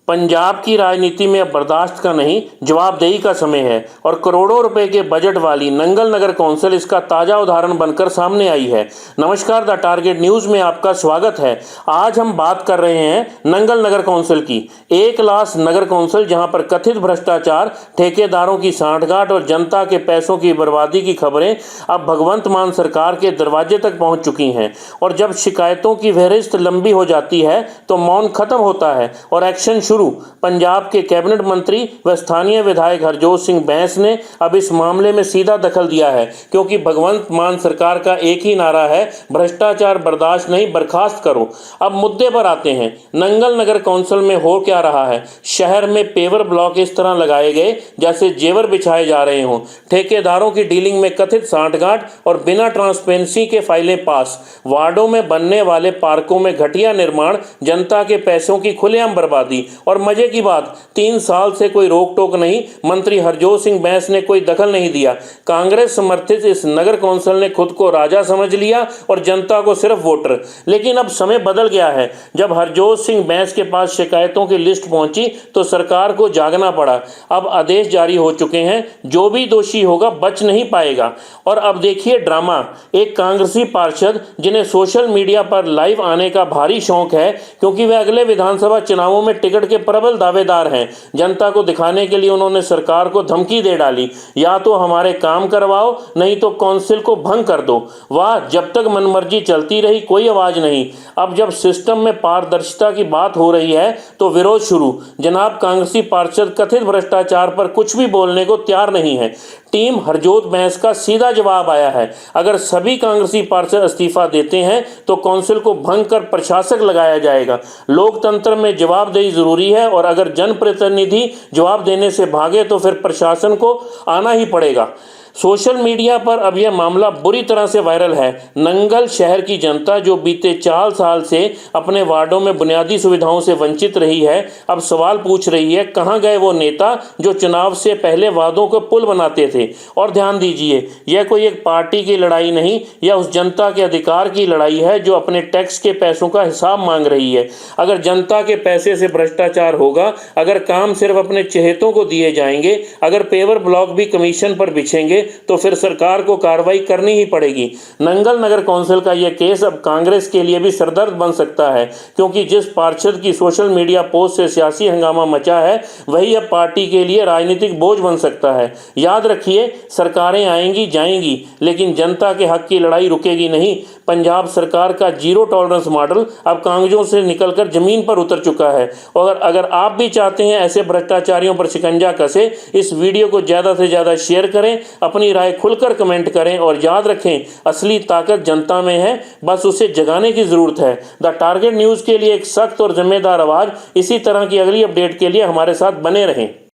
पंजाब की राजनीति में अब बर्दाश्त का नहीं, जवाबदेही का समय है और करोड़ों रुपए के बजट वाली नंगल नगर कौंसिल इसका ताजा उदाहरण बनकर सामने आई है। नमस्कार, द टारगेट न्यूज में आपका स्वागत है। आज हम बात कर रहे हैं नंगल नगर कौंसिल की। एक लाख नगर कौंसिल जहां पर कथित भ्रष्टाचार, ठेकेदारों की सांठगांठ और जनता के पैसों की बर्बादी की खबरें अब भगवंत मान सरकार के दरवाजे तक पहुंच चुकी हैं। और जब शिकायतों की फहरिस्त लंबी हो जाती है तो मौन खत्म होता है और एक्शन शुरू। पंजाब के कैबिनेट मंत्री व स्थानीय विधायक हरजोत सिंह बैंस ने अब इस मामले में सीधा दखल दिया है, क्योंकि भगवंत मान सरकार का एक ही नारा है, भ्रष्टाचार बर्दाश्त नहीं, बर्खास्त करो। अब मुद्दे पर आते हैं। नंगल नगर कौंसिल में हो क्या रहा है। शहर में पेवर ब्लॉक इस तरह लगाए गए जैसे जेवर बिछाए जा रहे हों। ठेकेदारों की डीलिंग में कथित सांठगांठ और बिना ट्रांसपेरेंसी के फाइलें पास। वार्डों में बनने वाले पार्कों में घटिया निर्माण, जनता के पैसों की खुलेआम बर्बादी। और मजे की बात, 3 साल से कोई रोक टोक नहीं, मंत्री हरजोत सिंह बैंस ने कोई दखल नहीं दिया। कांग्रेस समर्थित इस नगर कौंसिल ने खुद को राजा समझ लिया और जनता को सिर्फ वोटर। लेकिन अब समय बदल गया है। जब हरजोत सिंह बैंस के पास शिकायतों की लिस्ट पहुंची तो सरकार को जागना पड़ा। अब आदेश जारी हो चुके हैं, जो भी दोषी होगा बच नहीं पाएगा। और अब देखिए ड्रामा। एक कांग्रेसी पार्षद जिन्हें सोशल मीडिया पर लाइव आने का भारी शौक है, क्योंकि वे अगले विधानसभा चुनावों में टिकट के प्रबल दावेदार हैं, जनता को दिखाने के लिए उन्होंने सरकार को धमकी दे डाली, या तो हमारे काम करवाओ नहीं तो काउंसिल को भंग कर दो। वाह, जब तक मनमर्जी चलती रही कोई आवाज नहीं। अब जब सिस्टम में पारदर्शिता की बात हो रही है तो विरोध शुरू। जनाब कांग्रेसी पार्षद कथित भ्रष्टाचार पर कुछ भी बोलने को तैयार नहीं है। टीम हरजोत बैंस का सीधा जवाब आया है, अगर सभी कांग्रेसी पार्षद इस्तीफा देते हैं तो काउंसिल को भंग कर प्रशासक लगाया जाएगा। लोकतंत्र में जवाबदेही जरूरी है और अगर जनप्रतिनिधि जवाब देने से भागे तो फिर प्रशासन को आना ही पड़ेगा। सोशल मीडिया पर अब यह मामला बुरी तरह से वायरल है। नंगल शहर की जनता जो बीते 4 साल से अपने वार्डों में बुनियादी सुविधाओं से वंचित रही है, अब सवाल पूछ रही है, कहां गए वो नेता जो चुनाव से पहले वादों को पुल बनाते थे। और ध्यान दीजिए, यह कोई एक पार्टी की लड़ाई नहीं, यह उस जनता के अधिकार की लड़ाई है जो अपने टैक्स के पैसों का हिसाब मांग रही है। अगर जनता के पैसे से भ्रष्टाचार होगा, अगर काम सिर्फ अपने चहेतों को दिए जाएंगे, अगर पेवर ब्लॉक भी कमीशन पर बिछेंगे तो फिर सरकार को कार्रवाई करनी ही पड़ेगी। नंगल नगर कौंसिल का यह केस अब कांग्रेस के लिए भी सरदर्द बन सकता है, क्योंकि जिस पार्षद की सोशल मीडिया पोस्ट से सियासी हंगामा मचा है, वही अब पार्टी के लिए राजनीतिक बोझ बन सकता है। याद रखिए, सरकारें आएंगी जाएंगी, लेकिन जनता के हक की लड़ाई रुकेगी नहीं। पंजाब सरकार का जीरो टॉलरेंस मॉडल अब कागजों से निकलकर जमीन पर उतर चुका है। और अगर आप भी चाहते हैं ऐसे भ्रष्टाचारियों पर शिकंजा कसे, इस वीडियो को ज़्यादा से ज़्यादा शेयर करें, अपनी राय खुलकर कमेंट करें और याद रखें, असली ताकत जनता में है, बस उसे जगाने की जरूरत है। द टारगेट न्यूज़ के लिए एक सख्त और जिम्मेदार आवाज़। इसी तरह की अगली अपडेट के लिए हमारे साथ बने रहें।